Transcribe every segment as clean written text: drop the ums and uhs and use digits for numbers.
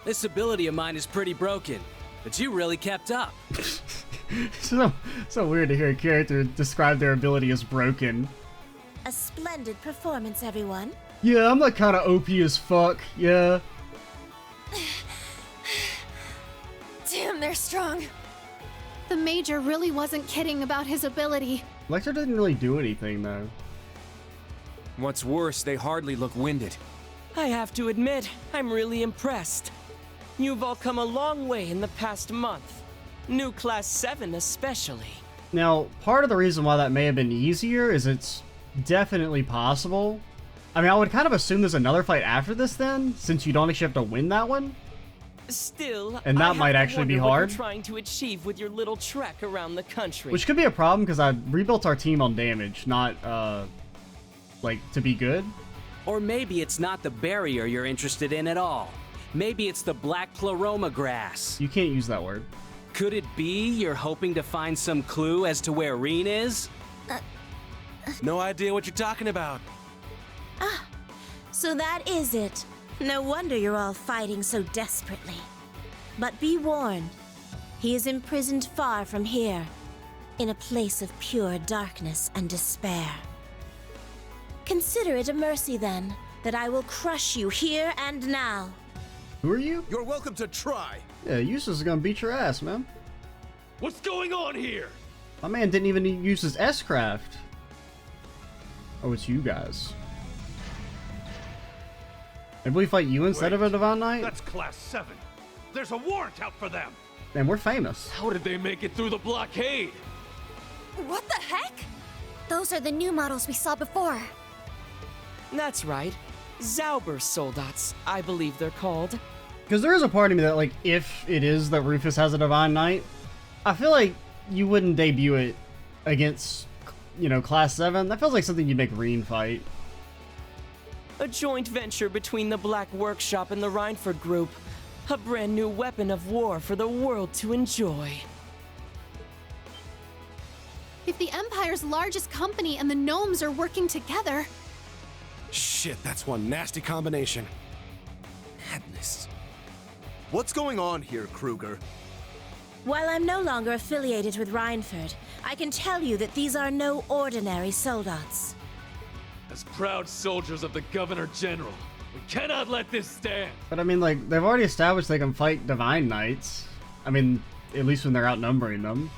This ability of mine is pretty broken, but you really kept up. So weird to hear a character describe their ability as broken. A splendid performance, everyone. Yeah, I'm like kind of OP as fuck, yeah. Damn, they're strong. The Major really wasn't kidding about his ability. Lechter didn't really do anything, though. What's worse, they hardly look winded. I have to admit, I'm really impressed. You've all come a long way in the past month. New Class 7 especially. Now, part of the reason why that may have been easier is it's definitely possible. I mean, I would kind of assume there's another fight after this then, since you don't actually have to win that one. Still, And that I have might to actually be wonder what hard. you're trying to achieve with your little trek around the country. Which could be a problem, because I rebuilt our team on damage, not, like, to be good. Or maybe it's not the barrier you're interested in at all. Maybe it's the black pleroma grass. You can't use that word. Could it be you're hoping to find some clue as to where Reen is? No idea what you're talking about. So that is it. No wonder you're all fighting so desperately. But be warned, he is imprisoned far from here, in a place of pure darkness and despair. Consider it a mercy, then, that I will crush you here and now. Who are you? You're welcome to try. Yeah, Eustace is gonna beat your ass, man. What's going on here? My man didn't even use his S-Craft. Oh, it's you guys. Maybe we fight you instead of a Divine Knight? That's Class 7. There's a warrant out for them. Man, we're famous. How did they make it through the blockade? What the heck? Those are the new models we saw before. That's right. Zauber Soldats, I believe they're called. Because there is a part of me that, like, if it is that Rufus has a Divine Knight, I feel like you wouldn't debut it against, you know, Class 7. That feels like something you'd make Reen fight. A joint venture between the Black Workshop and the Reinford Group. A brand new weapon of war for the world to enjoy. If the Empire's largest company and the gnomes are working together... Shit, that's one nasty combination. Madness. What's going on here, Kruger? While I'm no longer affiliated with Reinford, I can tell you that these are no ordinary soldats. As proud soldiers of the Governor General, we cannot let this stand. But I mean, like, they've already established they can fight Divine Knights. I mean, at least when they're outnumbering them.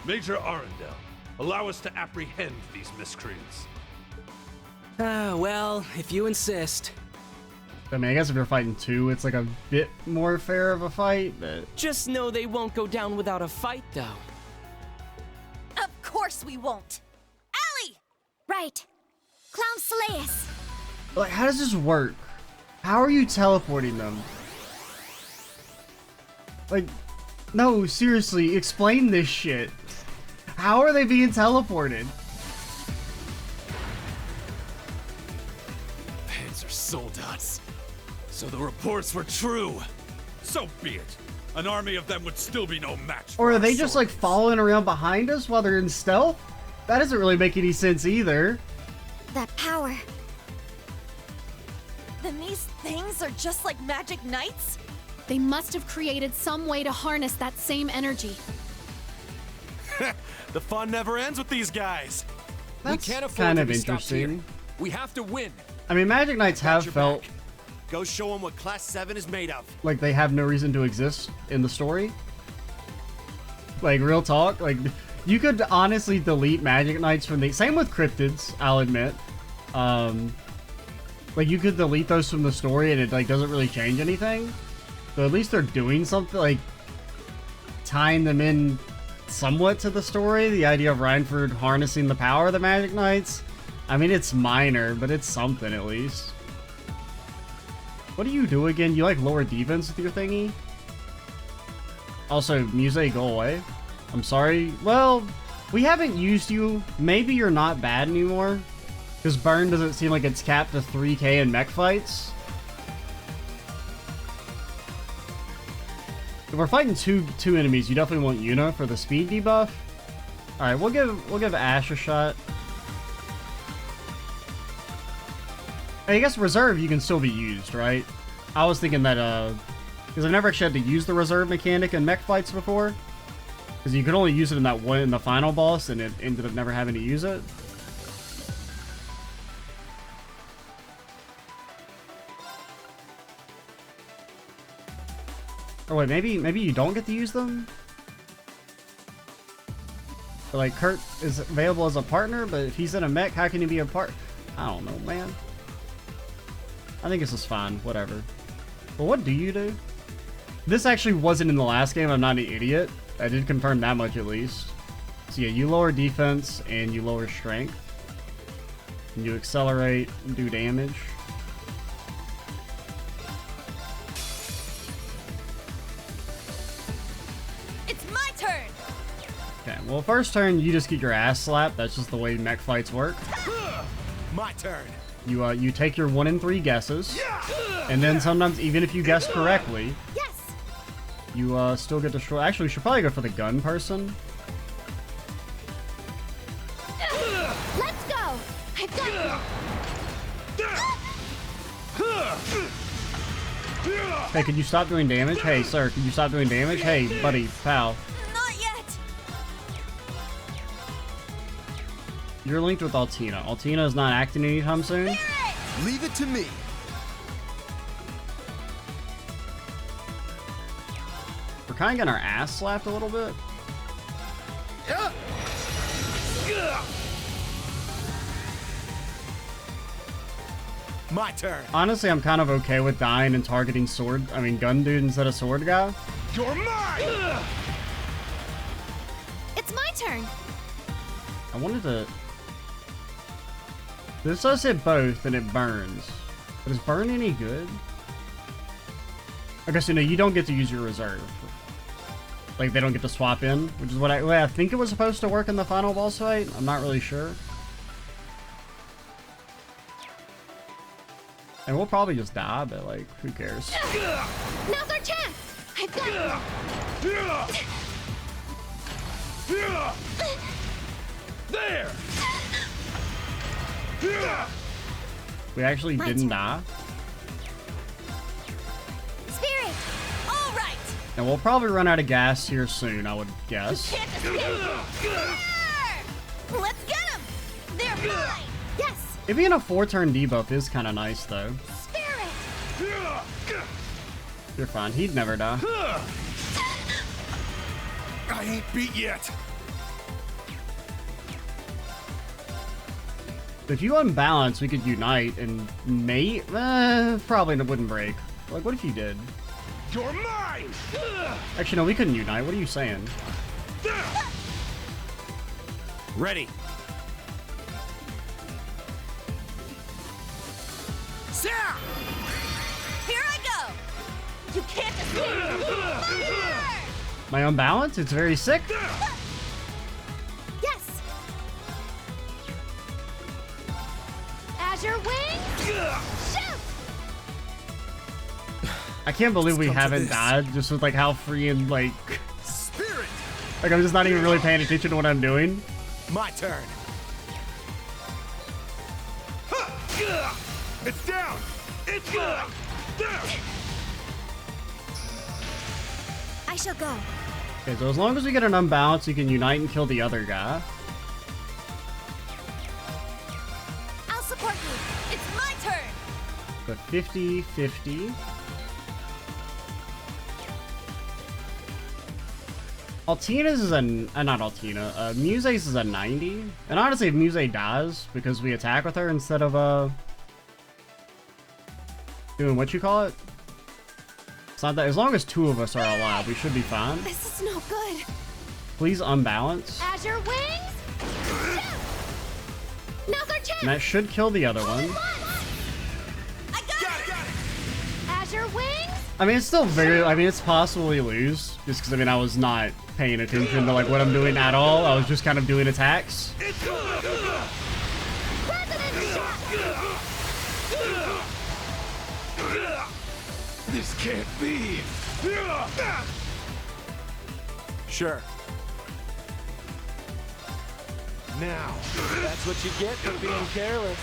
Major Arundel, allow us to apprehend these miscreants. Well, if you insist. I mean, I guess if you're fighting two, it's like a bit more fair of a fight, but... Just know they won't go down without a fight, though. Of course we won't! Allie! Right. Clown Slayus. Like, how does this work? How are you teleporting them? Like, no, seriously, explain this shit. How are they being teleported? Panzer Soldats. So the reports were true. So be it. An army of them would still be no match for Or are our they just like soldiers. following around behind us while they're in stealth? That doesn't really make any sense either. That power. Then these things are just like magic knights? They must have created some way to harness that same energy. The fun never ends with these guys. That's we can't afford kind to of be stopped interesting. here. We have to win. I mean, Magic Knights have Your felt back. Go show them what Class 7 is made of. like they have no reason to exist in the story. Like, real talk, like, you could honestly delete Magic Knights from the... Same with Cryptids, I'll admit. Like, you could delete those from the story and it, like, doesn't really change anything. So at least they're doing something, like, tying them in somewhat to the story. The idea of Reinford harnessing the power of the Magic Knights. I mean, it's minor, but it's something at least. What do you do again? You, like, lower defense with your thingy? Also, Muse, go away. I'm sorry. Well, we haven't used you. Maybe you're not bad anymore. Because Burn doesn't seem like it's capped to 3k in mech fights. If we're fighting two enemies, you definitely want Yuna for the speed debuff. Alright, we'll give Ash a shot. I guess Reserve you can still be used, right? I was thinking that Because I've never actually had to use the reserve mechanic in mech fights before. Because you could only use it in that one in the final boss, and it ended up never having to use it. Or wait, maybe you don't get to use them? But like, Kurt is available as a partner, but if he's in a mech, how can he be a part? I don't know, man. I think this is fine, whatever. But what do you do? This actually wasn't in the last game, I'm not an idiot. I did confirm that much at least. So yeah, you lower defense and you lower strength. And you accelerate and do damage. It's my turn! Okay, well first turn you just get your ass slapped. That's just the way mech fights work. My turn. You take your 1 in 3 guesses. And then sometimes even if you guess correctly, Yes! you still get destroyed. Actually, we should probably go for the gun person. Let's go! I've got Hey, can you stop doing damage? Hey, sir, can you stop doing damage? Hey, buddy, pal. Not yet! You're linked with Altina. Altina is not acting anytime soon. Leave it to me. We're kind of getting our ass slapped a little bit. My turn. Honestly, I'm kind of okay with dying and targeting gun dude instead of sword guy. You're mine. It's my turn. I wanted to... This does hit both and it burns. But is burn any good? I guess, you don't get to use your reserve. Like, they don't get to swap in, which is what I think it was supposed to work in the final boss fight. I'm not really sure. And we'll probably just die, but like, who cares? Now's our chance. I've got There! We actually didn't die. Spirit! All right! And we'll probably run out of gas here soon, I would guess. Can't escape! Let's get him! They're mine! Yes! It being a 4-turn debuff is kind of nice, though. Spirit! You're fine. He'd never die. I ain't beat yet. If you unbalance, we could unite and mate. Probably wouldn't break. Like, what if you did? You're mine! Actually, no, we couldn't unite. What are you saying? Ready. Here I go! You can't escape! Fire! My unbalance? It's very sick. Yes! Azure Wings. Shoot! I can't believe we come to haven't this. died just with like how free and like Spirit. like I'm just not even really paying attention to what I'm doing. My turn. It's down! It's down! I shall go. Okay, so as long as we get an unbalance, you can unite and kill the other guy. I'll support you. It's my turn. But 50-50. Altina's is a... not Altina. Muse's is a 90. And honestly, if Muse dies, because we attack with her instead of, doing what you call it? It's not that... As long as 2 of us are alive, we should be fine. This is no good. Please unbalance. Azure Wings. Shoot! Now's our chance. And that should kill the other one. I got it! Azure Wings. I mean, it's still very... I mean, it's possible we lose. Just because, I mean, I was not paying attention to, like, what I'm doing at all. I was just kind of doing attacks. President shot. This can't be! Sure. Now, That's what you get for being careless.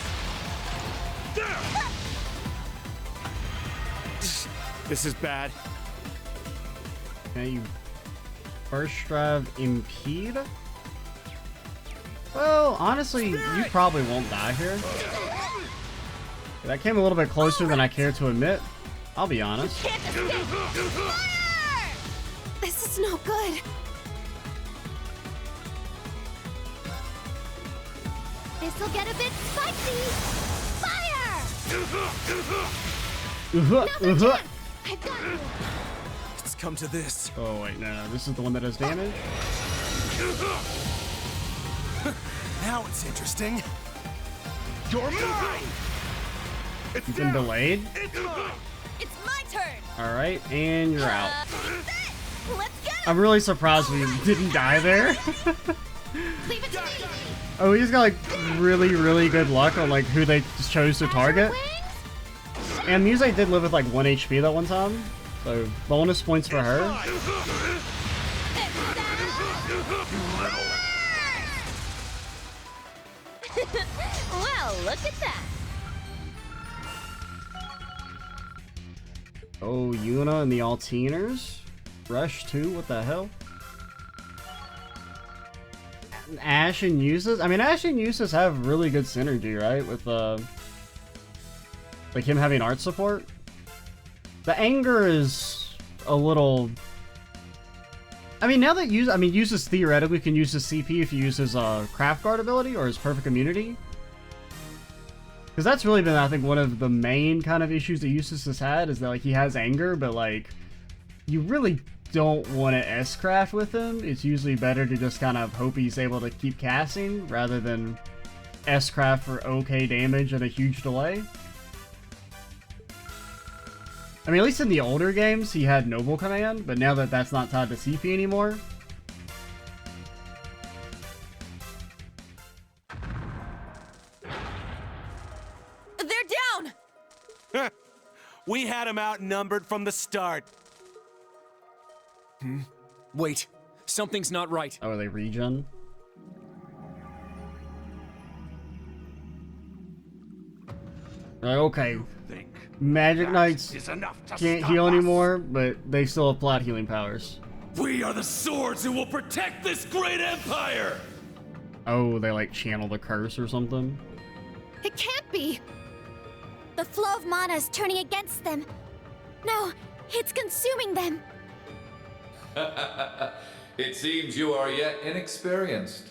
this is bad. Okay, you first drive impede. Well, honestly, you probably won't die here. That came a little bit closer than I care to admit. I'll be honest. This is no good. This'll get a bit spicy. Fire! I've got you. It's come to this. Oh wait, no, this is the one that does damage. Now it's interesting. You're mine! You've been delayed. It's my turn! Alright, and you're out. Let's get it! I'm really surprised we didn't die there. Leave it to me. Oh, he's got like really good luck on like who they just chose to target. And Muse did live with like 1 HP that one time. So bonus points for her. Well, look at that! Oh, Yuna and the Altiners. Rush 2, what the hell? Ash and Uses? I mean, Ash and Uses have really good synergy, right? With, like him having art support. The anger is a little... I mean, now that Uses theoretically can use his CP if he uses Craft Guard ability or his Perfect Immunity. Because that's really been, I think, one of the main kind of issues that Usus has had, is that, like, he has anger, but, like, you really don't want to S-craft with him. It's usually better to just kind of hope he's able to keep casting, rather than S-craft for okay damage and a huge delay. I mean, at least in the older games, he had Noble Command, but now that that's not tied to CP anymore... We had him outnumbered from the start. Wait, something's not right. Oh, are they regen? Okay. Magic Knights can't heal anymore, but they still have plot healing powers. We are the swords who will protect this great empire! Oh, they like channel the curse or something? It can't be. The flow of mana is turning against them. No, it's consuming them. It seems you are yet inexperienced.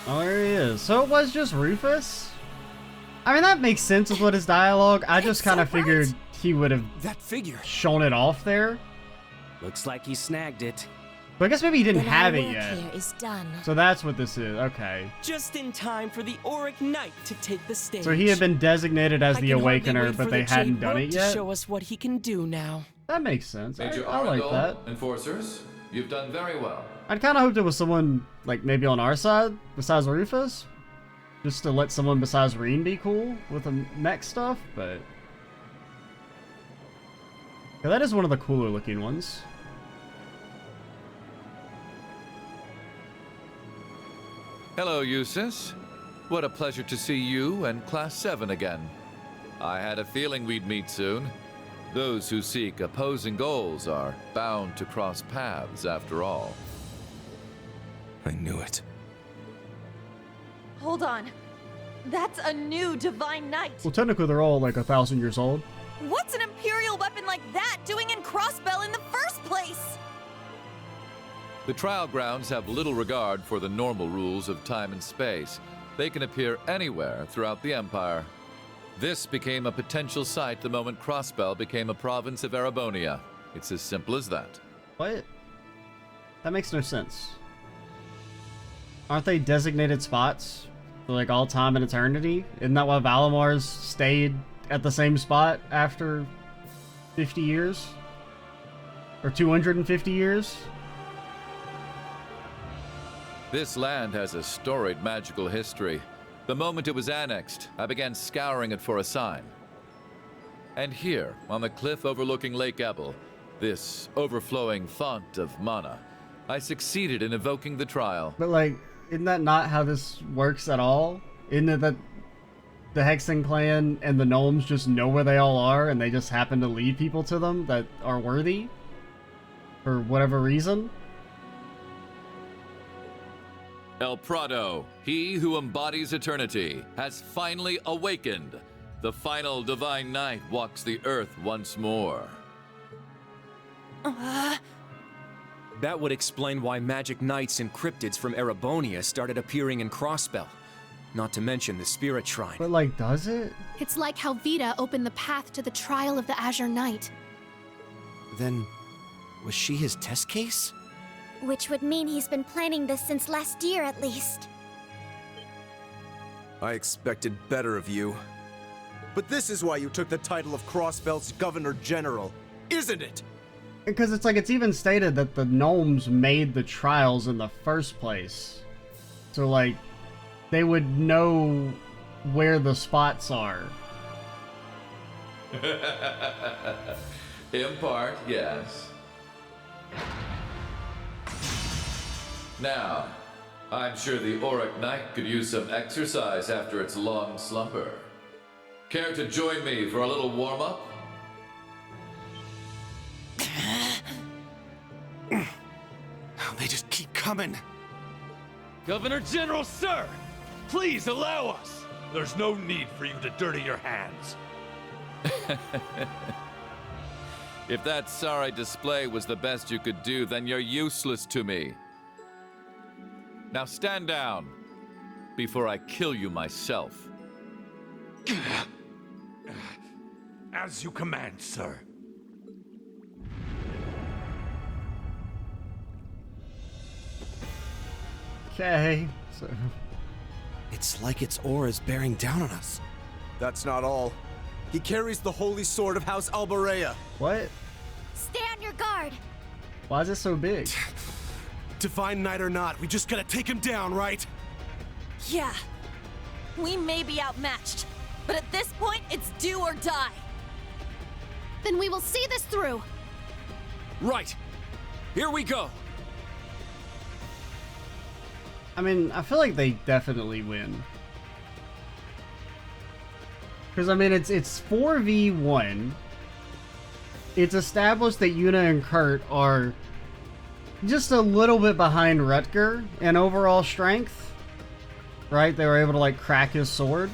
Oh, there he is. So it was just Rufus? I mean, that makes sense with what his dialogue. I just kind of figured he would have That figure. shown it off there. Looks like he snagged it. But I guess maybe he didn't Then have our it work yet. here is done. So that's what this is. Okay. Just in time for the Auric Knight to take the stage. So he had been designated as I the can hardly Awakener, wait but for they the hadn't Jade done Rope it to yet. show us what he can do now. That makes sense. Major I like that. Enforcers, you've done very well. I'd kind of hoped it was someone, like, maybe on our side, besides Rufus. Just to let someone besides Reen be cool with the mech stuff, but... Yeah, that is one of the cooler looking ones. Hello, Eustace. What a pleasure to see you and Class 7 again. I had a feeling we'd meet soon. Those who seek opposing goals are bound to cross paths after all. I knew it. Hold on. That's a new Divine Knight. Well, technically they're all like 1,000 years old. What's an Imperial weapon like that doing in Crossbell in the first place? The trial grounds have little regard for the normal rules of time and space. They can appear anywhere throughout the Empire. This became a potential site the moment Crossbell became a province of Erebonia. It's as simple as that. What? That makes no sense. Aren't they designated spots for like all time and eternity? Isn't that why Valamar's stayed at the same spot after 50 years? Or 250 years? This land has a storied magical history. The moment it was annexed, I began scouring it for a sign. And here, on the cliff overlooking Lake Ebel, this overflowing font of mana, I succeeded in evoking the trial. But like, Isn't that not how this works at all? Isn't it that the Hexen clan and the gnomes just know where they all are and they just happen to lead people to them that are worthy? For whatever reason? El Prado, he who embodies eternity, has finally awakened. The final divine night walks the earth once more. That would explain why magic knights and cryptids from Erebonia started appearing in Crossbell. Not to mention the Spirit Shrine. But, like, does it? It's like how Vita opened the path to the trial of the Azure Knight. Then, was she his test case? Which would mean he's been planning this since last year at least. I expected better of you. But this is why you took the title of Crossbell's Governor General, isn't it? Because it's like, it's even stated that the gnomes made the trials in the first place. So, like, they would know where the spots are. In part, yes. Now, I'm sure the Auric Knight could use some exercise after its long slumber. Care to join me for a little warm-up? They just keep coming. Governor General, sir! Please allow us! There's no need for you to dirty your hands. If that sorry display was the best you could do, then you're useless to me. Now stand down, before I kill you myself. As you command, sir. Okay, so... It's like its aura is bearing down on us. That's not all. He carries the holy sword of House Albarea. What? Stay on your guard. Why is it so big? Divine Knight or not, we just gotta take him down, right? Yeah. We may be outmatched, but at this point, it's do or die. Then we will see this through. Right. Here we go. I mean, I feel like they definitely win. Because, I mean, it's 4v1. It's established that Yuna and Kurt are just a little bit behind Rutger in overall strength. Right? They were able to, like, crack his sword.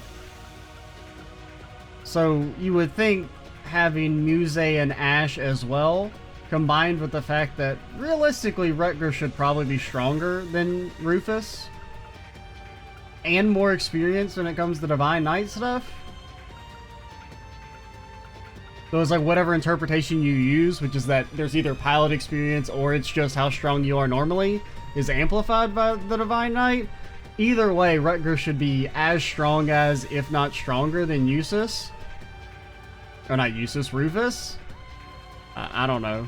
So, you would think having Muse and Ash as well, combined with the fact that, realistically, Rutger should probably be stronger than Rufus. And more experienced when it comes to Divine Knight stuff. So it's like whatever interpretation you use, which is that there's either pilot experience or it's just how strong you are normally, is amplified by the Divine Knight. Either way, Rutger should be as strong as, if not stronger than Eustace. Or not Eustace, Rufus? I don't know.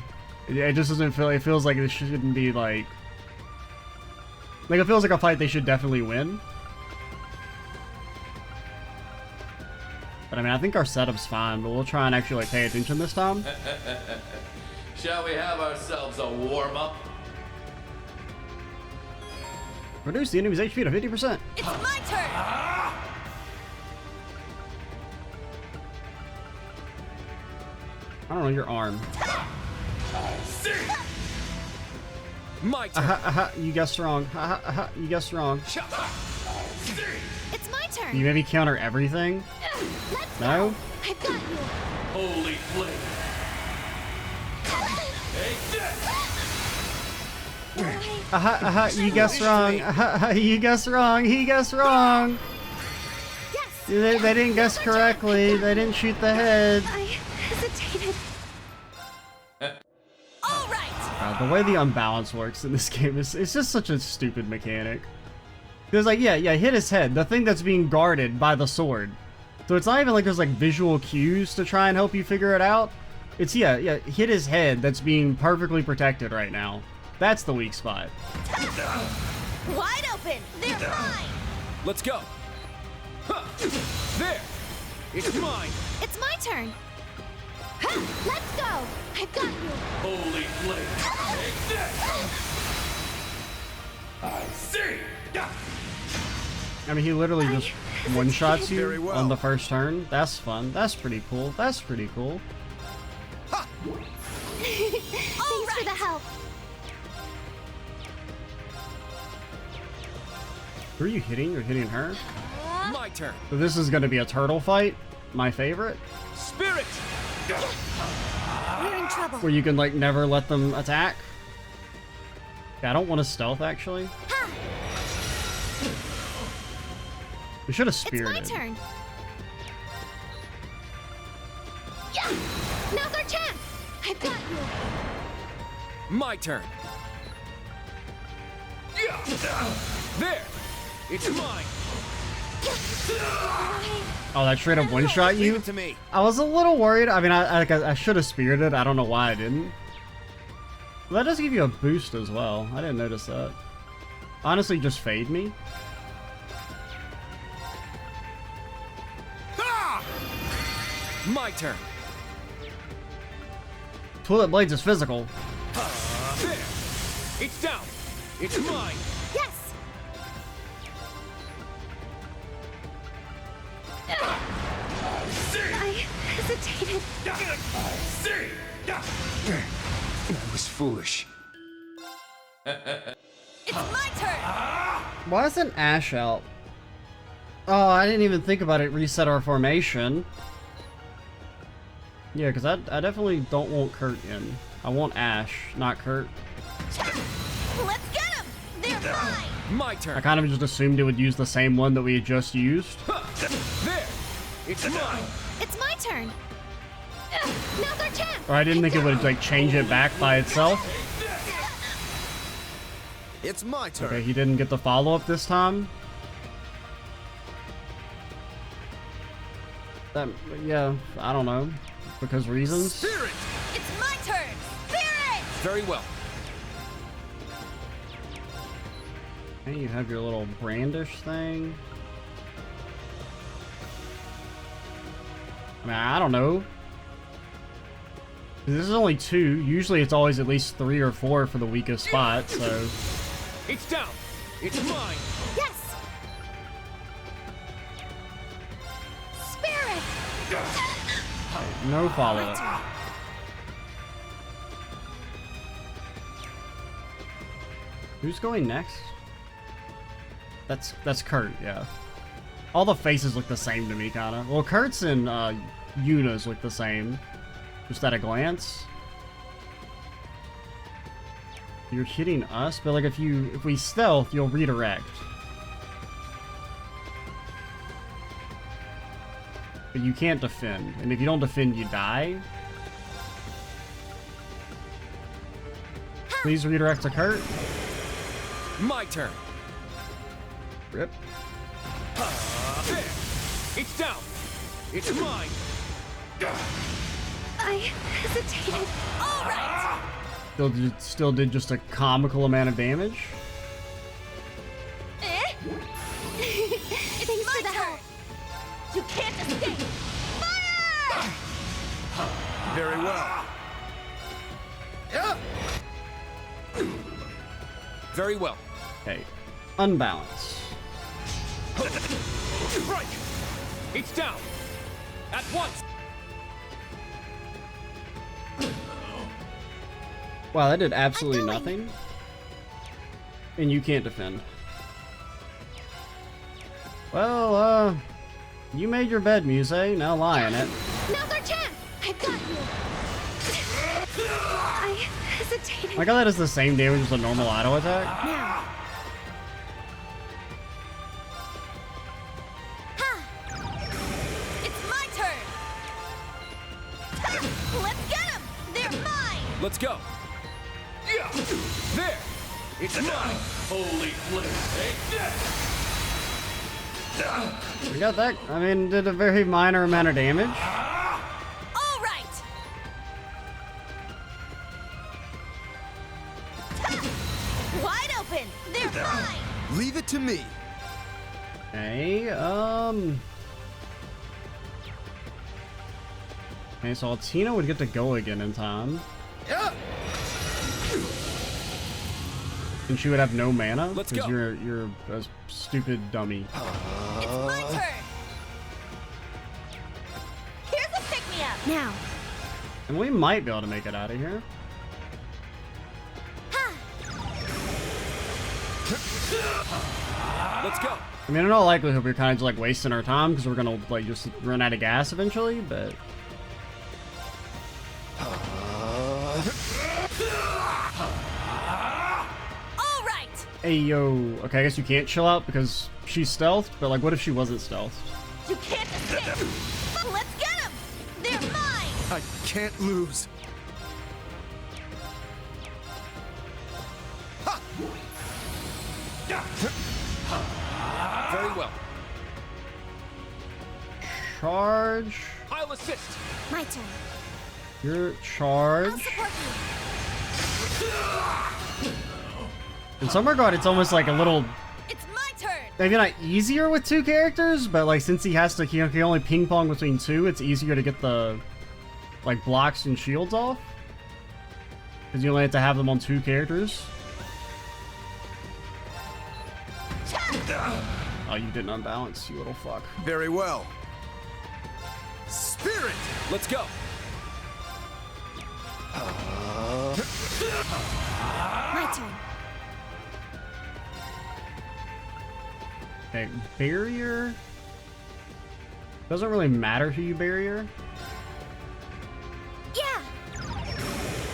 It just doesn't feel, it feels like it shouldn't be like it feels like a fight they should definitely win. But I mean, I think our setup's fine, but we'll try and actually, like, pay attention this time. Shall we have ourselves a warm-up? Reduce the enemy's HP to 50%. It's my turn! I don't know, your arm. My turn. You guessed wrong. You guessed wrong. It's my turn. You maybe counter everything? Let's No? go. I've got you. Holy flame! You guessed wrong. You guessed wrong. He guessed wrong. Yes. They didn't guess correctly. They didn't shoot the head. I hesitated. All right! The way the unbalance works in this game is it's just such a stupid mechanic. There's like, yeah, hit his head. The thing that's being guarded by the sword. So it's not even like there's like visual cues to try and help you figure it out. It's, yeah, hit his head that's being perfectly protected right now. That's the weak spot. Wide open! They're mine! Let's go. Huh. There. It's mine. It's my turn. Ha! Let's go. I've got you. Holy flame! Take this! I see! I mean, he literally just one-shots you Very well. on the first turn. That's fun. That's pretty cool. That's pretty cool. Thanks for the help. Who are you hitting? You're hitting her? My turn. So this is going to be a turtle fight. My favorite. Spirit! We're in trouble. Where you can, like, never let them attack. Yeah, I don't want to stealth, actually. We should have spirited. It's my turn. Yeah! Now's our chance! I've got you. My turn. There! It's mine! Oh, that straight up one-shot Leave you? it to me. I was a little worried. I mean, I should have spirited. I don't know why I didn't. But that does give you a boost as well. I didn't notice that. Honestly, just fade me. My turn. Toilet Blades is physical. There! It's down! It's mine! Yes! I hesitated. I was foolish. It's my turn! Why isn't Ash out? Oh, I didn't even think about it. Reset our formation. Yeah, because I definitely don't want Kurt in. I want Ash, not Kurt. Let's get him! They're mine! My I turn. kind of just assumed it would use the same one that we had just used. There! It's mine! It's my turn. Now's our chance. Or I didn't think it would, like, change it back by itself. It's my turn. Okay, he didn't get the follow-up this time. Yeah, I don't know. Because reasons? Spirit! It's my turn! Spirit! Very well. Hey, you have your little brandish thing. I mean, I don't know. This is only 2. Usually it's always at least 3 or 4 for the weakest spot, so... It's down! It's mine! Yes! Spirit! No follow-up. Who's going next? That's Kurt, yeah. All the faces look the same to me, kinda. Well, Kurt's and Yuna's look the same. Just at a glance. You're hitting us, but like if we stealth, you'll redirect. But you can't defend, and if you don't defend, you die. Please redirect to Kurt. My turn. Rip. There! It's down! It's mine! I hesitated. All right! Still did just a comical amount of damage. Eh? Thanks for the help. You can't escape! Fire! Very well. Very well. Okay. Unbalance. Strike! It's down! At once! Wow, that did absolutely nothing. And you can't defend. Well, you made your bed, Muse. Now lie in it. Now's our chance. I've got you. I hesitated. I got that as the same damage as a normal auto attack. Now. It's my turn! Let's get him! They're mine! Let's go! There! It's mine! Holy flip! We got that. I mean, did a very minor amount of damage. All right! Wide open! They're mine! Leave it to me. Okay, Okay, so Altina would get to go again in time. And she would have no mana? Let's Because go. you're a stupid dummy. It's my turn! Here's a pick-me-up! Now, And we might be able to make it out of here. Let's go. I mean, in all likelihood, we're kind of just like wasting our time because we're gonna like just run out of gas eventually, but. All right! Hey, yo. Okay, I guess you can't chill out because she's stealthed, but like, what if she wasn't stealthed? You can't escape! Let's get them! They're mine! I can't lose. Very well. Charge. I'll assist. my turn. Your I'll charge. support you! In some regard, it's almost like a little, It's my turn! maybe not easier with two characters, but like since he has to, he can only ping pong between two, it's easier to get the like blocks and shields off. Because you only have to have them on two characters. Oh, you didn't unbalance, you little fuck. Very well. Spirit! Let's go. My turn. Okay, barrier. Doesn't really matter who you barrier. Yeah.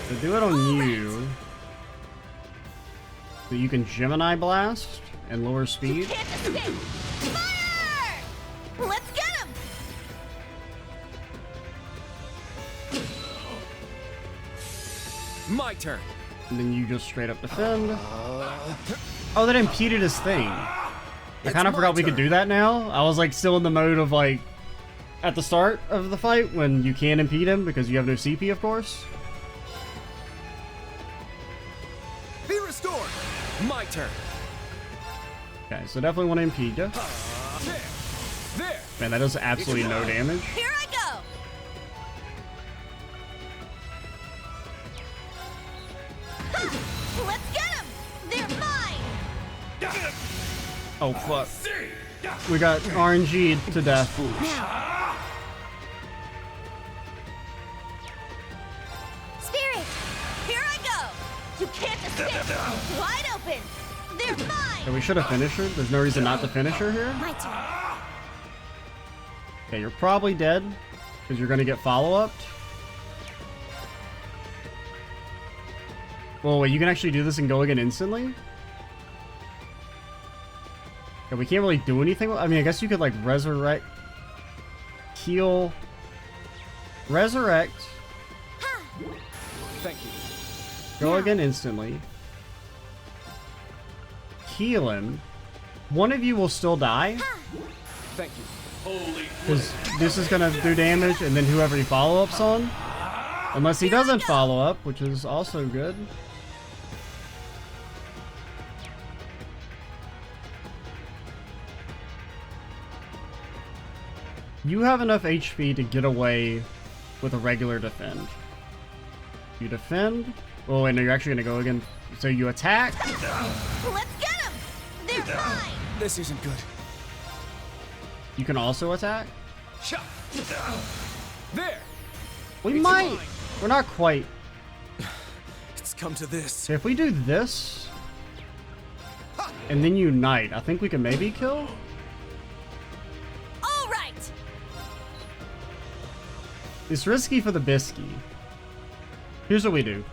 So do it on you. So you can Gemini Blast and lower speed. Can't escape! Fire! Let's get him! My turn. And then you just straight up defend. Oh, that impeded his thing. I kind of forgot we could do that now. I was like still in the mode of like at the start of the fight when you can't impede him because you have no CP, of course. Be restored! My turn. Okay, so definitely want to impede you. There. There. Man, that does absolutely no damage. Here I go! Ha! Let's get him! They're mine! Oh fuck. We got RNG'd to death. Now. Spirit! Here I go! You can't escape! Wide open! They're mine! Okay, we should have finished her. There's no reason not to finish her here. My turn. Okay, you're probably dead because you're gonna get follow-upped. Well, wait, you can actually do this and go again instantly? Okay, we can't really do anything. I mean, I guess you could, like, resurrect... Heal... Resurrect. Thank you. Go again instantly. Heal him. One of you will still die. Thank you. Because this is gonna do damage, and then whoever he follow-ups on. Unless he doesn't follow up, which is also good. You have enough HP to get away with a regular defend. You defend. Oh, wait, no, you're actually gonna go again. So you attack. Let's get him! They're mine! This isn't good. You can also attack. Shot. There. We It's might. mine. We're not quite. It's come to this. So if we do this, and then unite, I think we can maybe kill. All right! It's risky for the bisky. Here's what we do.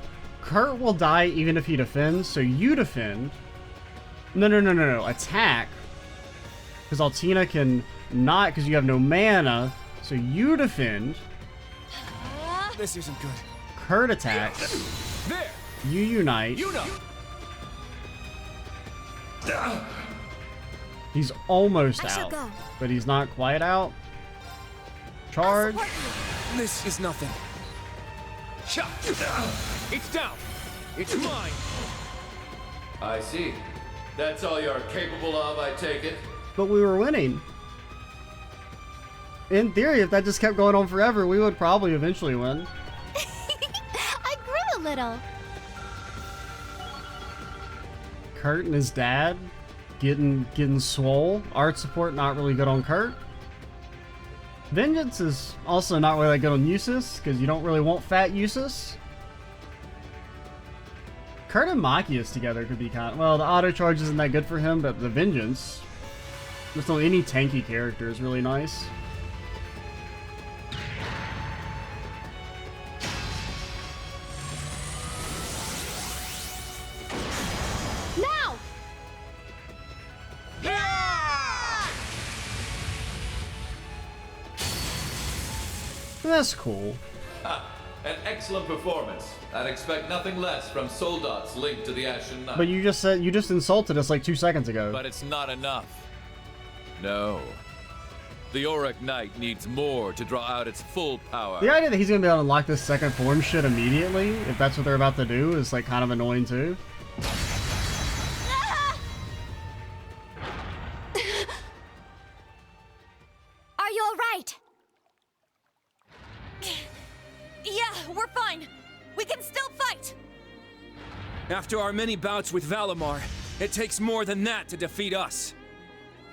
Kurt will die even if he defends, so you defend. No. Attack. Because Altina can not, because you have no mana, so you defend. This isn't good. Kurt attacks. There. You unite. You know. He's almost I shall out, go. but he's not quite out. Charge. This is nothing. Shot. It's down. It's mine. I see. That's all you're capable of, I take it. But we were winning. In theory, if that just kept going on forever, we would probably eventually win. I grew a little. Kurt and his dad getting swole. Art support not really good on Kurt. Vengeance is also not really that good on Eustace, because you don't really want fat Eustace. Kurt and Machias together could be kind of... Well, the auto charge isn't that good for him, but the Vengeance, just on any tanky character, is really nice. Now! That's cool. An excellent performance. I'd expect nothing less from Soldat's link to the Ashen Knight. But you just insulted us like 2 seconds ago. But it's not enough. No. The Auric Knight needs more to draw out its full power. The idea that he's gonna be able to unlock this second form shit immediately, if that's what they're about to do, is like kind of annoying too. Are you alright? Yeah, we're fine. We can still fight. After our many bouts with Valimar, it takes more than that to defeat us.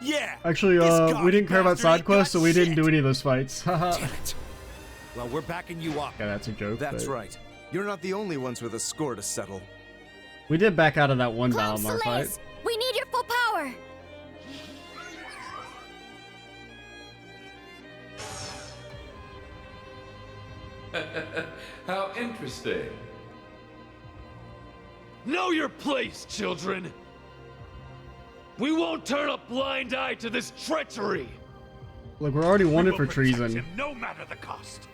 Yeah. Actually, we didn't care about side quests, so we didn't do any of those fights. Haha. Damn it. Well, we're backing you up. Yeah, that's a joke. That's but right. You're not the only ones with a score to settle. We did back out of that one Clone Valimar Solace, fight. we need your full power. How interesting. Know your place, children! We won't turn a blind eye to this treachery! Look, we're already wanted We for will protect treason. him no matter the cost.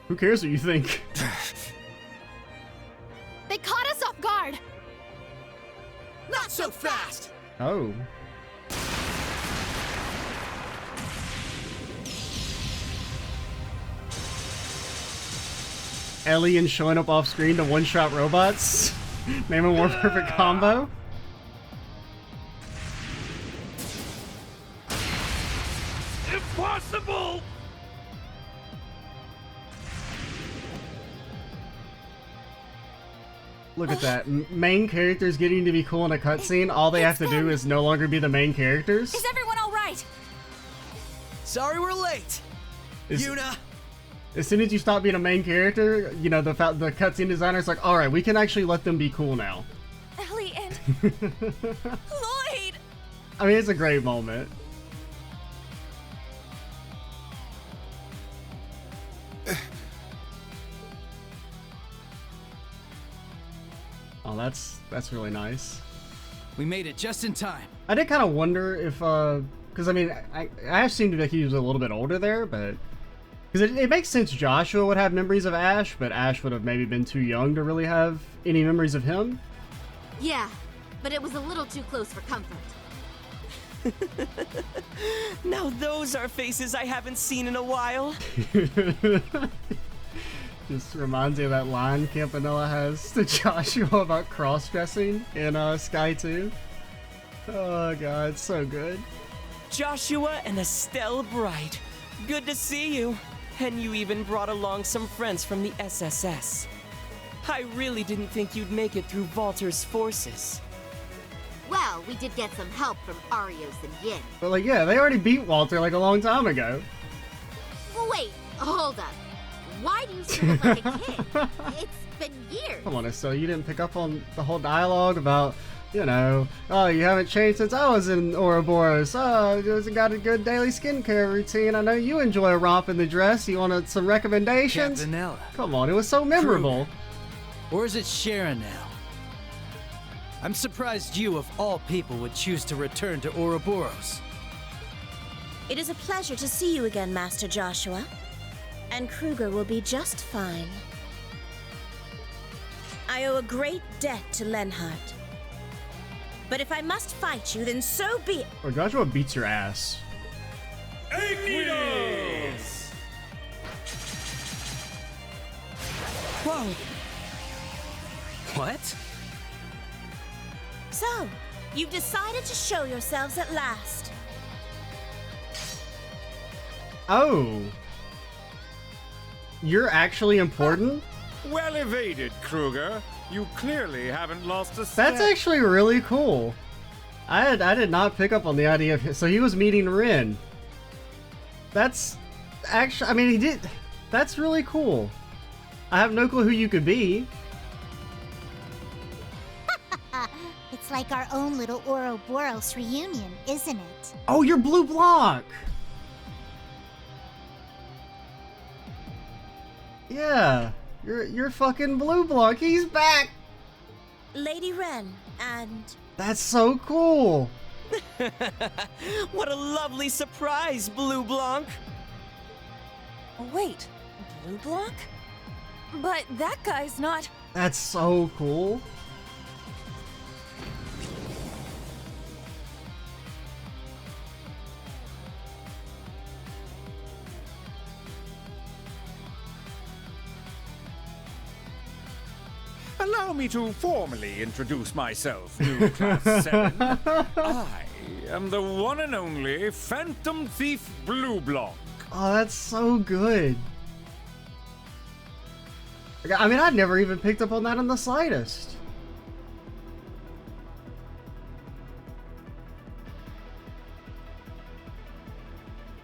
Who cares what you think? They caught us off guard! Not so fast. Oh. Alien showing up off screen to one-shot robots? Name a more perfect combo? Impossible! Look at that. Main characters getting to be cool in a cutscene. All they have to do is no longer be the main characters. Is everyone alright? Sorry we're late. Is- Yuna. As soon as you stop being a main character, you know, the cutscene designer's like, alright, we can actually let them be cool now. Ellie and Lloyd. I mean, it's a great moment. Oh, that's really nice. We made it just in time. I did kind of wonder if, because I mean, Ash seemed like he was a little bit older there, but because it makes sense Joshua would have memories of Ash, but Ash would have maybe been too young to really have any memories of him. Yeah, but it was a little too close for comfort. Now those are faces I haven't seen in a while. Just reminds me of that line Campanella has to Joshua about cross-dressing in Sky 2. Oh god, it's so good. Joshua and Estelle Bright. Good to see you. And you even brought along some friends from the SSS. I really didn't think you'd make it through Walter's forces. Well, we did get some help from Arios and Yin. But like, yeah, they already beat Walter like a long time ago. Wait, hold up. Why do you still look like a kid? It's been years. Come on, Estelle, you didn't pick up on the whole dialogue about, you know, oh, you haven't changed since I was in Ouroboros. Oh, you hasn't got a good daily skincare routine. I know you enjoy a romp in the dress. You wanted some recommendations? Vanilla. Come on, it was so memorable. Or is it Sharon now? I'm surprised you, of all people, would choose to return to Ouroboros. It is a pleasure to see you again, Master Joshua. And Kruger will be just fine. I owe a great debt to Lenhart. But if I must fight you, then so be it. Or Joshua beats your ass. Aquitos! Whoa! What? So, you've decided to show yourselves at last. Oh. You're actually important? Well evaded, Kruger. You clearly haven't lost a step. That's actually really cool. I did not pick up on the idea of so he was meeting Rin. That's actually, I mean, he did. That's really cool. I have no clue who you could be. It's like our own little Ouroboros reunion, isn't it? Oh, you're Blue Block. Yeah, you're fucking Blue Block. He's back. Lady Wren, and... That's so cool. What a lovely surprise, Blue Blanc. Wait, Blue Blanc? But that guy's not... That's so cool. Allow me to formally introduce myself, new Class 7. I am the one and only Phantom Thief Blue Blanc. Oh, that's so good. I mean, I'd never even picked up on that in the slightest.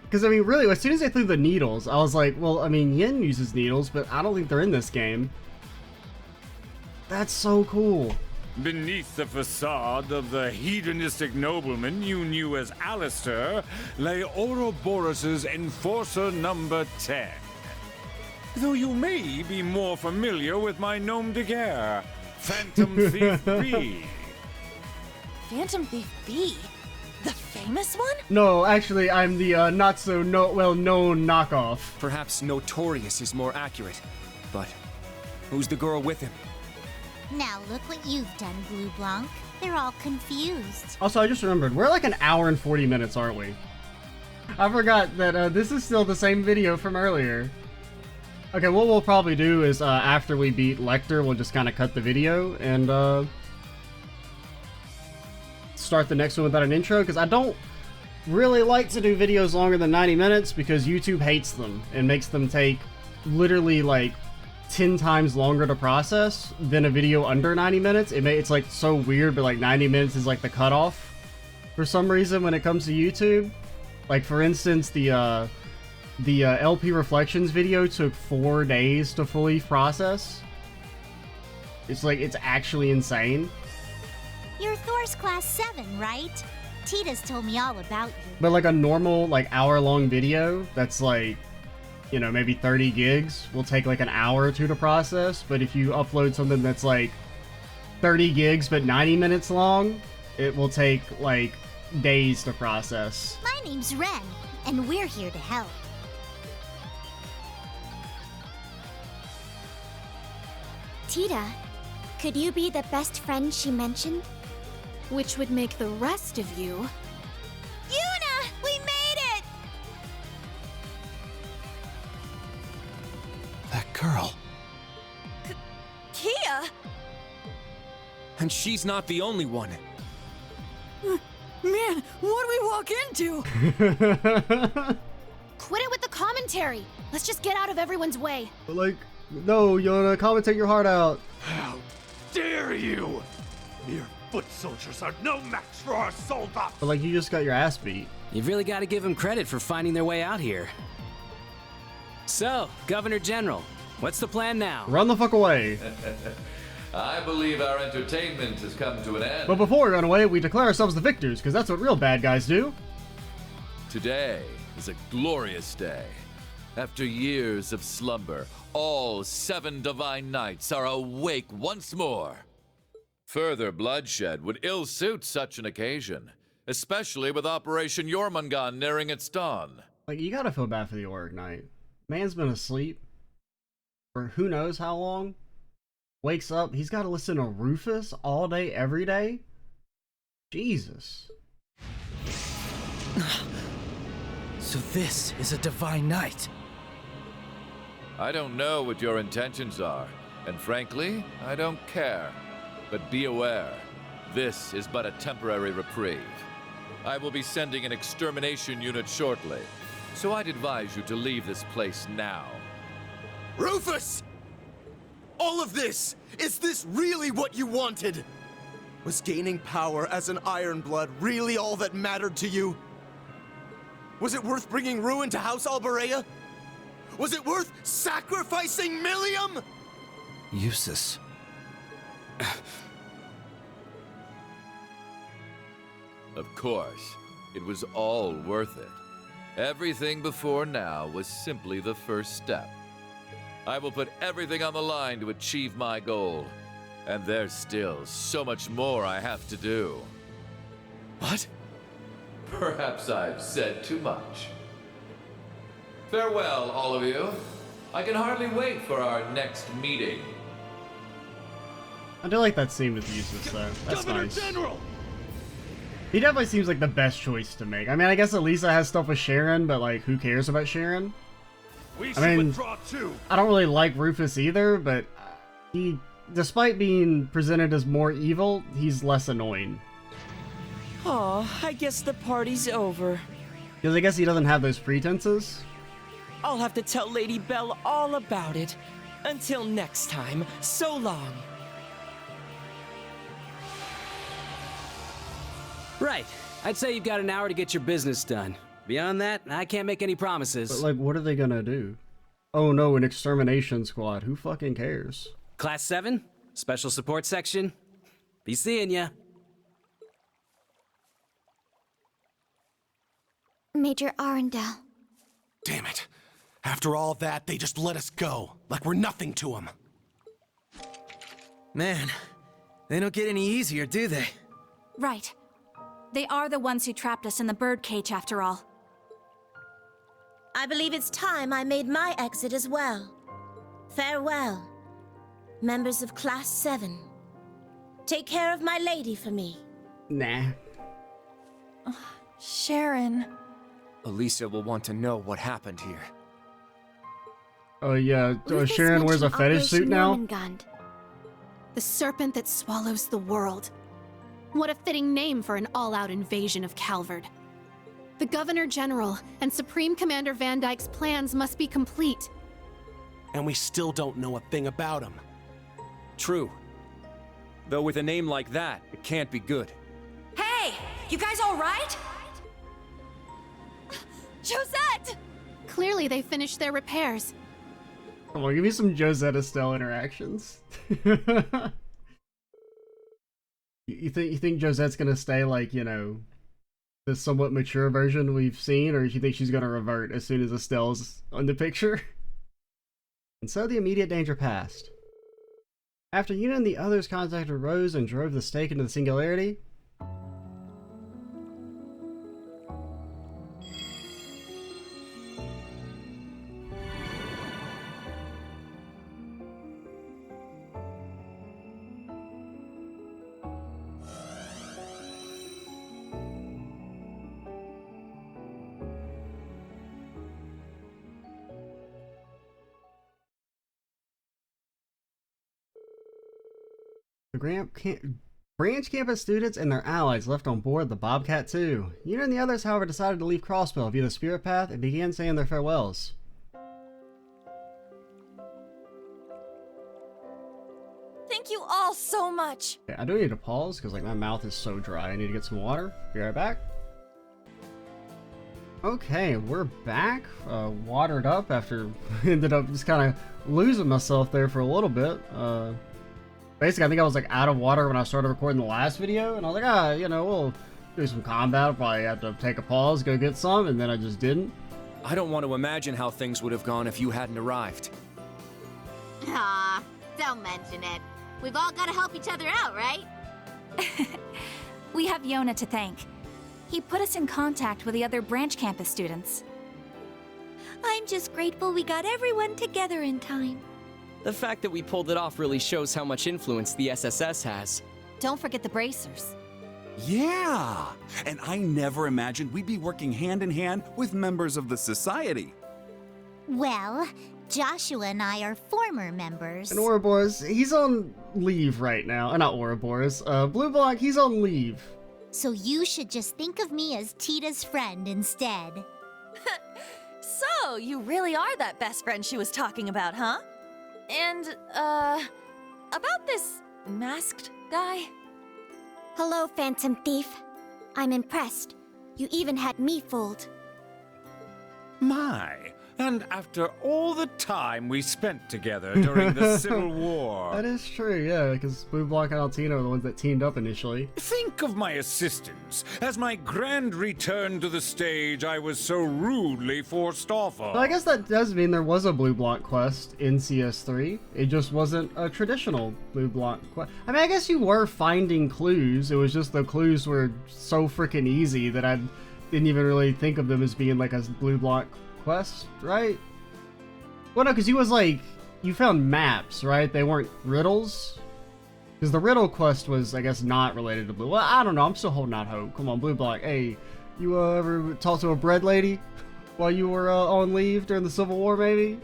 Because, I mean, really, as soon as they threw the needles, I was like, well, I mean, Yin uses needles, but I don't think they're in this game. That's so cool. Beneath the facade of the hedonistic nobleman you knew as Alistair lay Ouroboros' Enforcer number 10. Though you may be more familiar with my nom de guerre, Phantom Thief B. Phantom Thief B? The famous one? No, actually, I'm the not-so-well-known knockoff. Perhaps notorious is more accurate. But who's the girl with him? Now look what you've done, Blue Blanc. They're all confused. Also, I just remembered, we're like an hour and 40 minutes, aren't we? I forgot that this is still the same video from earlier. Okay, what we'll probably do is after we beat Lechter, we'll just kind of cut the video and start the next one without an intro, because I don't really like to do videos longer than 90 minutes because YouTube hates them and makes them take literally like 10 times longer to process than a video under 90 minutes. It's like so weird, but like 90 minutes is like the cutoff for some reason when it comes to YouTube. Like for instance, the LP Reflections video took 4 days to fully process. It's like, it's actually insane. You're Thor's Class 7, right? Tita's told me all about you. But like a normal like hour-long video that's like, you know, maybe 30 gigs will take like an hour or two to process. But if you upload something that's like 30 gigs but 90 minutes long, it will take like days to process. My name's Ren, and we're here to help. Tita, could you be the best friend she mentioned? Which would make the rest of you... Yuna! We made it! That girl. Kia! And she's not the only one. Man, what did we walk into? Quit it with the commentary! Let's just get out of everyone's way. Like, no, Yona, commentate your heart out. How dare you! Mere foot soldiers are no match for our soldiers! But like, you just got your ass beat. You've really got to give them credit for finding their way out here. So, Governor General, what's the plan now? Run the fuck away. I believe our entertainment has come to an end. But before we run away, we declare ourselves the victors, because that's what real bad guys do. Today is a glorious day. After years of slumber, all 7 divine knights are awake once more. Further bloodshed would ill-suit such an occasion, especially with Operation Jormungand nearing its dawn. Like, you gotta feel bad for the Auric Knight. Man's been asleep for who knows how long. Wakes up, he's gotta listen to Rufus all day, every day. Jesus. So this is a divine knight. I don't know what your intentions are, and frankly, I don't care. But be aware, this is but a temporary reprieve. I will be sending an extermination unit shortly, so I'd advise you to leave this place now. Rufus! All of this! Is this really what you wanted? Was gaining power as an Ironblood really all that mattered to you? Was it worth bringing ruin to House Alberea? Was it worth sacrificing Millium? Eustace. Of course, it was all worth it. Everything before now was simply the first step. I will put everything on the line to achieve my goal. And there's still so much more I have to do. What? Perhaps I've said too much. Farewell, all of you. I can hardly wait for our next meeting. I do like that scene with Eustace, though. That's Governor nice. General! He definitely seems like the best choice to make. I mean, I guess Elisa has stuff with Sharon, but like, who cares about Sharon? We I mean, withdraw too. I don't really like Rufus either, but he, despite being presented as more evil, he's less annoying. Aw, I guess the party's over. Because I guess he doesn't have those pretenses. I'll have to tell Lady Belle all about it. Until next time, so long. Right. I'd say you've got an hour to get your business done. Beyond that, I can't make any promises. But like, what are they gonna do? Oh no, an extermination squad. Who fucking cares? Class 7? Special support section? Be seeing ya. Major Arundel. Damn it. After all that, they just let us go, like we're nothing to them. Man, they don't get any easier, do they? Right. They are the ones who trapped us in the birdcage after all. I believe it's time I made my exit as well. Farewell, members of Class 7. Take care of my lady for me. Nah. Sharon. Alicia will want to know what happened here. Oh yeah, Sharon wears a fetish suit now? The serpent that swallows the world. What a fitting name for an all-out invasion of Calvard. The Governor General and Supreme Commander Van Dyke's plans must be complete. And we still don't know a thing about him. True. Though with a name like that, it can't be good. Hey! You guys alright? Josette! Clearly they finished their repairs. Come on, give me some Josette Estelle interactions. You think Josette's gonna stay like, you know, the somewhat mature version we've seen, or do you think she's gonna revert as soon as Estelle's on the picture? And so the immediate danger passed. After Yuna and the others contacted Rose and drove the stake into the Singularity, the branch campus students and their allies left on board the Bobcat 2. Yuna and the others, however, decided to leave Crossbell via the Spirit Path and began saying their farewells. Thank you all so much. Okay, I do need to pause because like my mouth is so dry. I need to get some water. Be right back. Okay, we're back. Watered up after ended up just kind of losing myself there for a little bit. Basically, I think I was like out of water when I started recording the last video, and I was like, you know, we'll do some combat. I'll probably have to take a pause, go get some, and then I just didn't. I don't want to imagine how things would have gone if you hadn't arrived. Aw, don't mention it. We've all got to help each other out, right? We have Yona to thank. He put us in contact with the other branch campus students. I'm just grateful we got everyone together in time. The fact that we pulled it off really shows how much influence the SSS has. Don't forget the bracers. Yeah! And I never imagined we'd be working hand in hand with members of the Society. Well, Joshua and I are former members. And Ouroboros, he's on leave right now. Not Ouroboros. Blue Block, he's on leave. So you should just think of me as Tita's friend instead. So, you really are that best friend she was talking about, huh? And, about this masked guy? Hello, Phantom Thief. I'm impressed. You even had me fooled. My, and after all the time we spent together during the Civil War. That is true, yeah, because Blue Block and Altino are the ones that teamed up initially. Think of my assistance as my grand return to the stage I was so rudely forced off of. So I guess that does mean there was a Blue Block quest in CS3. It just wasn't a traditional Blue Block quest. I mean, I guess you were finding clues. It was just the clues were so freaking easy that I didn't even really think of them as being like a Blue Block quest, right? Well, no, because he was like, you found maps, right? They weren't riddles. Because the riddle quest was, I guess, not related to Blue. Well, I don't know. I'm still holding out hope. Come on, Blue Block. Hey, you ever talk to a bread lady while you were on leave during the Civil War, maybe?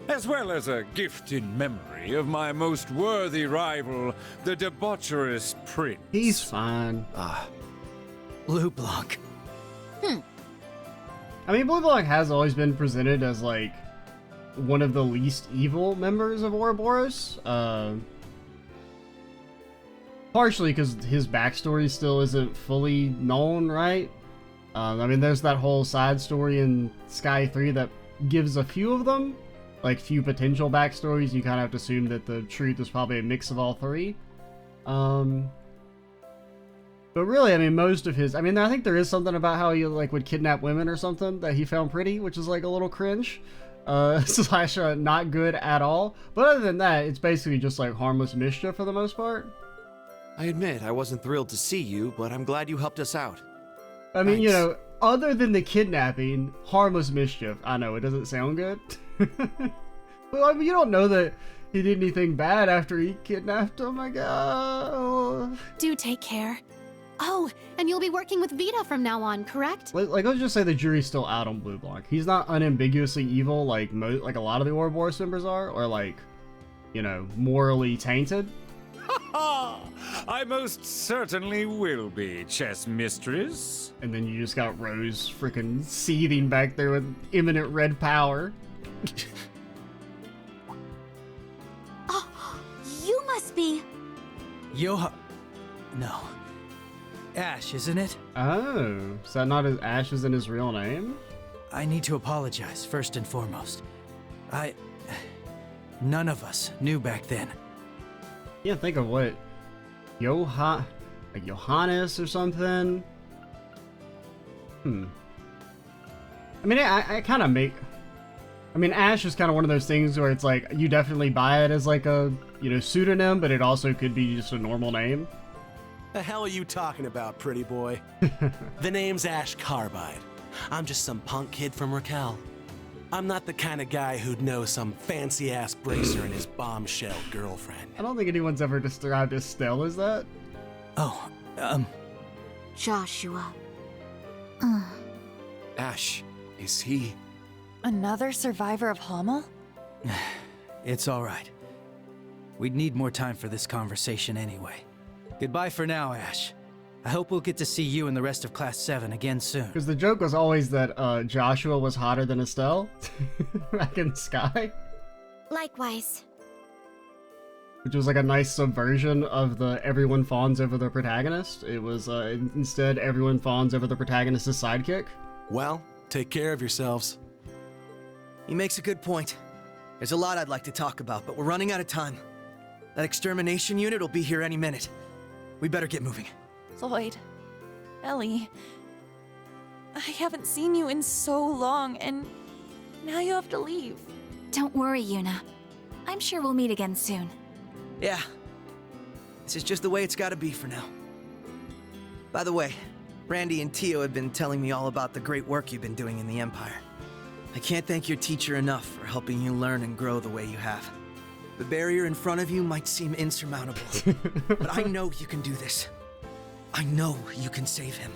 As well as a gift in memory of my most worthy rival, the debaucherous Prince. He's fine. Blue Block. I mean, Blue Block has always been presented as, like, one of the least evil members of Ouroboros. Partially because his backstory still isn't fully known, right? I mean, there's that whole side story in Sky 3 that gives a few of them. Like, few potential backstories. You kind of have to assume that the truth is probably a mix of all three. But really, I mean, most of his... I mean, I think there is something about how he, like, would kidnap women or something that he found pretty, which is, like, a little cringe. Slash, not good at all. But other than that, it's basically just, like, harmless mischief for the most part. I admit, I wasn't thrilled to see you, but I'm glad you helped us out. I mean, Thanks. you know, other than the kidnapping, harmless mischief. I know, it doesn't sound good. Well, I mean, you don't know that he did anything bad after he kidnapped him, I guess. Do take care. Oh, and you'll be working with Vita from now on, correct? Like, let's just say the jury's still out on Blue Block. He's not unambiguously evil like a lot of the Ouroboros members are, or like, you know, morally tainted. I most certainly will be, chess mistress. And then you just got Rose freaking seething back there with imminent red power. Oh, you must be... No. Ash, isn't it? Oh, is that not as Ash isn't his real name? I need to apologize, first and foremost. None of us knew back then. Yeah, think of what? Like Johannes or something? I mean, I kind of make... I mean, Ash is kind of one of those things where it's like, you definitely buy it as like a, you know, pseudonym, but it also could be just a normal name. The hell are you talking about, pretty boy? The name's Ash Carbide. I'm just some punk kid from Raquel. I'm not the kind of guy who'd know some fancy-ass bracer and his bombshell girlfriend. I don't think anyone's ever described Estelle as that. Oh, Joshua. Ash, is he... Another survivor of Hummel? It's all right. We'd need more time for this conversation anyway. Goodbye for now, Ash. I hope we'll get to see you and the rest of Class 7 again soon. Because the joke was always that Joshua was hotter than Estelle back in Sky. Likewise. Which was like a nice subversion of the everyone fawns over the protagonist. It was instead everyone fawns over the protagonist's sidekick. Well, take care of yourselves. He makes a good point. There's a lot I'd like to talk about, but we're running out of time. That extermination unit will be here any minute. We better get moving. Lloyd, Ellie, I haven't seen you in so long, and now you have to leave. Don't worry, Yuna. I'm sure we'll meet again soon. Yeah. This is just the way it's gotta be for now. By the way, Randy and Tio have been telling me all about the great work you've been doing in the Empire. I can't thank your teacher enough for helping you learn and grow the way you have. The barrier in front of you might seem insurmountable, but I know you can do this. I know you can save him.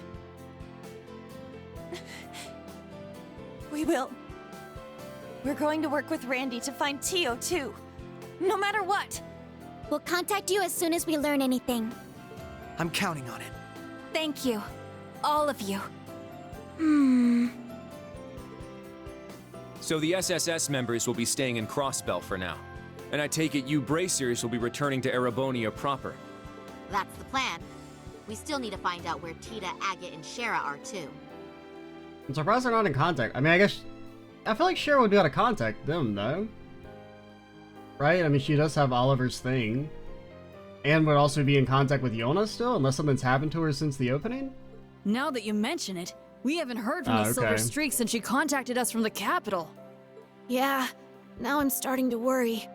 We will. We're going to work with Randy to find Tio, too. No matter what. We'll contact you as soon as we learn anything. I'm counting on it. Thank you. All of you. So the SSS members will be staying in Crossbell for now. And I take it you Bracers will be returning to Erebonia proper. That's the plan. We still need to find out where Tita, Agate, and Shara are too. I'm surprised they're not in contact. I mean, I guess... I feel like Shara would be able to contact them, though. Right? I mean, she does have Oliver's thing. And would also be in contact with Yona still, unless something's happened to her since the opening? Now that you mention it, we haven't heard from the Silver Streak since she contacted us from the capital. Yeah, now I'm starting to worry.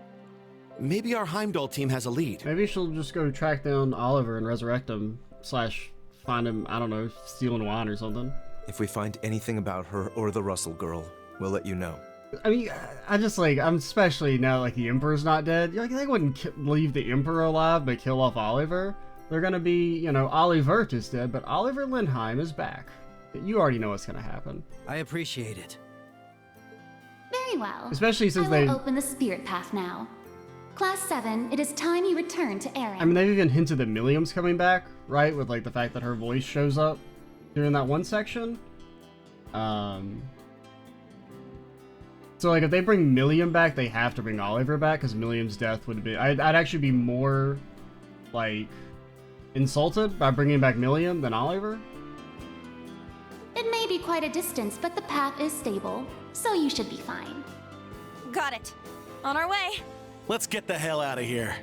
Maybe our Heimdall team has a lead. Maybe she'll just go track down Oliver and resurrect him. / find him, I don't know, stealing wine or something. If we find anything about her or the Russell girl, we'll let you know. I mean, I just like, I'm especially now like the Emperor's not dead. Like, they wouldn't leave the Emperor alive but kill off Oliver. They're gonna be, you know, Olivert is dead, but Oliver Lindheim is back. You already know what's gonna happen. I appreciate it. Very well. Especially since I will open the spirit path now. Class 7, it is time you return to Aaron. I mean, they've even hinted that Milliam's coming back, right? With like the fact that her voice shows up during that one section. So like if they bring Milliam back, they have to bring Oliver back because Milliam's death would be. I'd actually be more like insulted by bringing back Milliam than Oliver. It may be quite a distance, but the path is stable, so you should be fine. Got it. On our way. Let's get the hell out of here.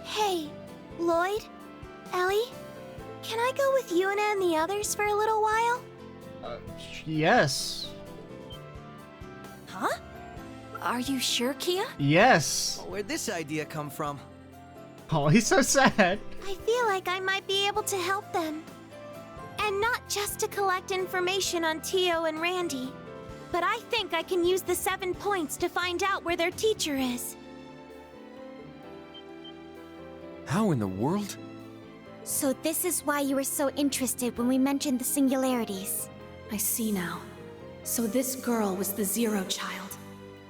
Hey, Lloyd? Ellie? Can I go with Yuna and the others for a little while? Yes. Huh? Are you sure, Kia? Yes. Where'd this idea come from? Oh, he's so sad. I feel like I might be able to help them. And not just to collect information on Tio and Randy, but I think I can use the 7 points to find out where their teacher is. How in the world? So this is why you were so interested when we mentioned the singularities. I see now. So this girl was the Zero Child.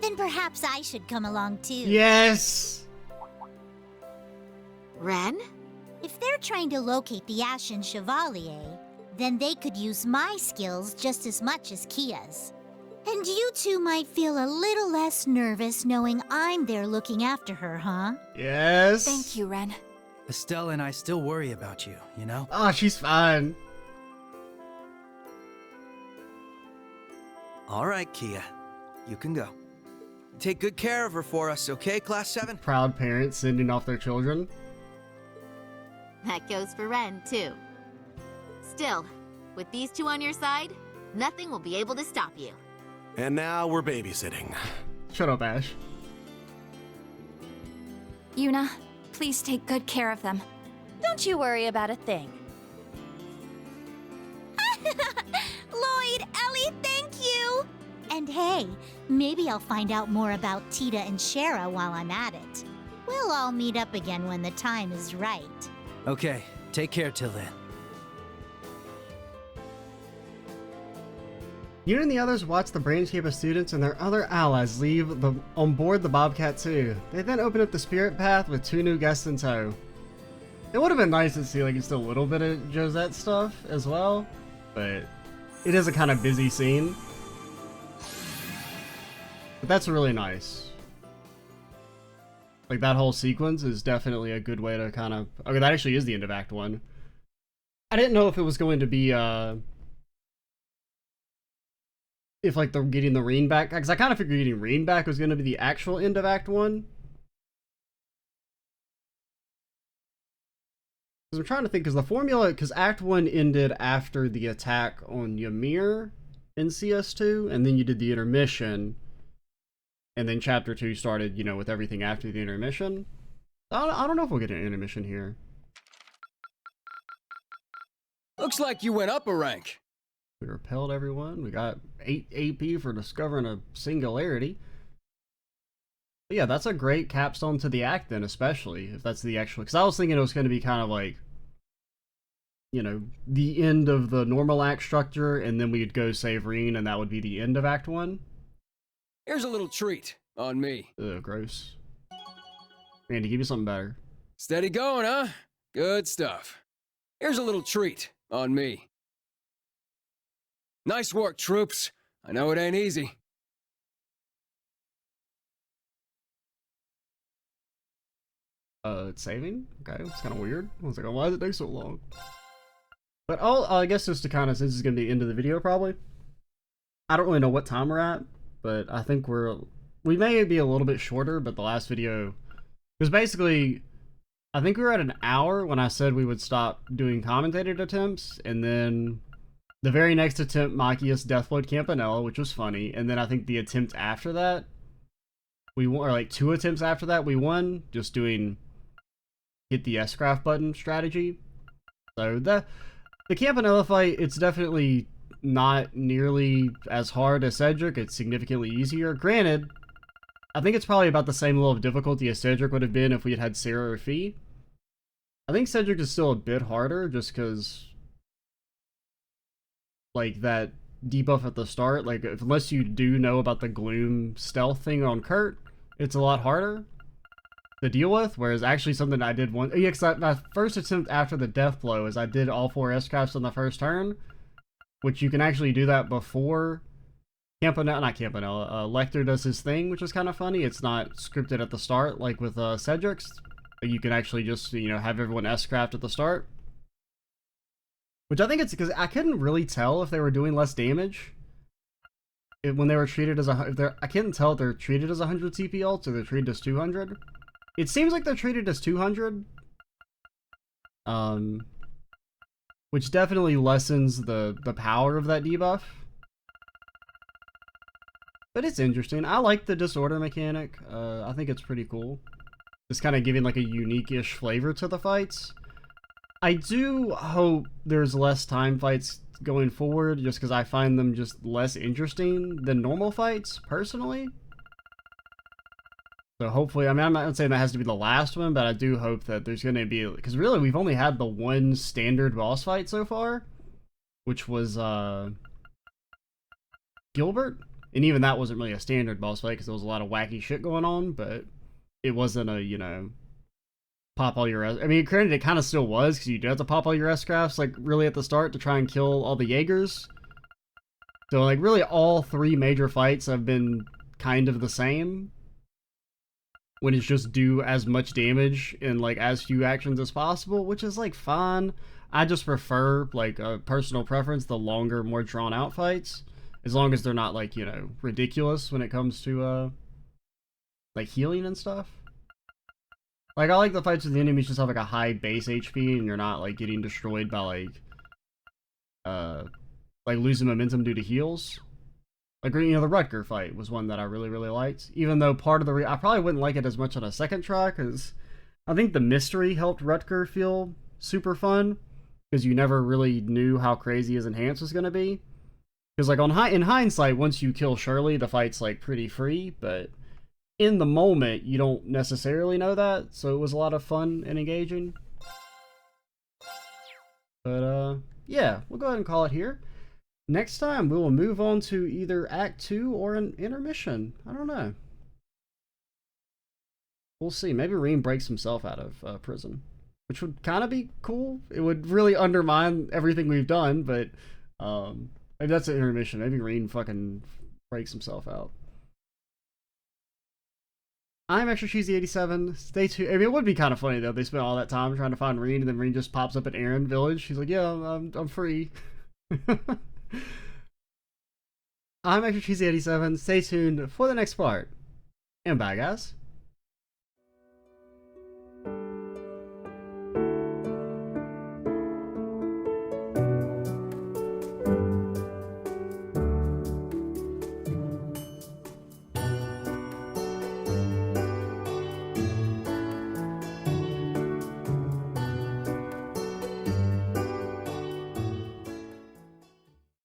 Then perhaps I should come along too. Yes! Ren? If they're trying to locate the Ashen Chevalier, then they could use my skills just as much as Kia's. And you two might feel a little less nervous knowing I'm there looking after her, huh? Yes. Thank you, Ren. Estelle and I still worry about you, you know? Oh, she's fine. All right, Kia. You can go. Take good care of her for us, okay, Class 7? Proud parents sending off their children. That goes for Ren, too. Still, with these two on your side, nothing will be able to stop you. And now we're babysitting. Shut up, Ash. Yuna, please take good care of them. Don't you worry about a thing. Lloyd, Ellie, thank you! And hey, maybe I'll find out more about Tita and Shara while I'm at it. We'll all meet up again when the time is right. Okay, take care till then. You and the others watch the branch campus students and their other allies leave on board the Bobcat 2. They then open up the spirit path with 2 new guests in tow. It would have been nice to see like just a little bit of Josette stuff as well, but it is a kind of busy scene. But that's really nice. Like that whole sequence is definitely a good way to kind of... Okay, that actually is the end of Act 1. I didn't know if it was going to be if like they're getting the Reen back, because I kind of figured getting Reen back was going to be the actual end of Act 1. Because I'm trying to think, because the formula, because Act 1 ended after the attack on Ymir in CS2, and then you did the intermission, and then Chapter 2 started, you know, with everything after the intermission. I don't know if we'll get an intermission here. Looks like you went up a rank. We repelled everyone. We got 8 AP for discovering a singularity. But yeah, that's a great capstone to the act then, especially if that's the actual... Because I was thinking it was going to be kind of like, you know, the end of the normal act structure, and then we'd go save Reen, and that would be the end of Act 1. Here's a little treat on me. Ugh, gross. Randy, give me something better. Steady going, huh? Good stuff. Here's a little treat on me. Nice work, troops. I know it ain't easy. It's saving? Okay, it's kind of weird. I was like, oh, why does it take so long? But I guess just to kind of, since it's going to be the end of the video probably, I don't really know what time we're at, but I think we may be a little bit shorter, but the last video, because basically, I think we were at an hour when I said we would stop doing commentated attempts, and then the very next attempt, Machias Deathblood Campanella, which was funny, and then I think the attempt after that, we won, or like 2 attempts after that, we won, just doing hit the S-Craft button strategy. So the Campanella fight, it's definitely not nearly as hard as Cedric, it's significantly easier. Granted, I think it's probably about the same level of difficulty as Cedric would have been if we had had Sarah or Fee. I think Cedric is still a bit harder, just because, like, that debuff at the start, like, unless you do know about the Gloom stealth thing on Kurt, it's a lot harder to deal with, whereas actually something I did once, yeah, because my first attempt after the death blow is I did all 4 S-Crafts on the first turn, which you can actually do that before Lechter does his thing, which is kind of funny. It's not scripted at the start like with Cedric's. You can actually just, you know, have everyone S-Craft at the start. Which I think it's because I couldn't really tell if they were doing less damage when they were treated as I can't tell if they're treated as 100 CP ults or they're treated as 200. It seems like they're treated as 200. Which definitely lessens the power of that debuff. But it's interesting. I like the disorder mechanic. I think it's pretty cool. It's kind of giving like a unique-ish flavor to the fights. I do hope there's less time fights going forward, just because I find them just less interesting than normal fights, personally. So hopefully, I mean, I'm not saying that has to be the last one, but I do hope that there's going to be, because really we've only had the one standard boss fight so far, which was Gilbert, and even that wasn't really a standard boss fight because there was a lot of wacky shit going on, but it wasn't a, you know, pop all your, I mean, granted, it kind of still was, because you do have to pop all your S-Crafts, like, really at the start to try and kill all the Jaegers. So, like, really all 3 major fights have been kind of the same, when it's just do as much damage in, like, as few actions as possible, which is, like, fine. I just prefer, like, a personal preference, the longer, more drawn-out fights, as long as they're not, like, you know, ridiculous when it comes to, like, healing and stuff. Like, I like the fights with the enemies just have, like, a high base HP, and you're not, like, getting destroyed by, like, losing momentum due to heals. Like, you know, the Rutger fight was one that I really, really liked. Even though part of the I probably wouldn't like it as much on a second try, because I think the mystery helped Rutger feel super fun, because you never really knew how crazy his enhance was going to be. Because, like, in hindsight, once you kill Shirley, the fight's, like, pretty free, but in the moment, you don't necessarily know that, so it was a lot of fun and engaging. But, yeah, we'll go ahead and call it here. Next time, we will move on to either Act 2 or an intermission. I don't know. We'll see. Maybe Reem breaks himself out of prison, which would kind of be cool. It would really undermine everything we've done, but maybe that's an intermission. Maybe Reem fucking breaks himself out. I'm Extra Cheesy 87. Stay tuned. I mean, it would be kind of funny though. They spent all that time trying to find Reem, and then Reem just pops up at Aaron Village. He's like, "Yeah, I'm free." I'm Extra Cheesy 87. Stay tuned for the next part. And bye, guys.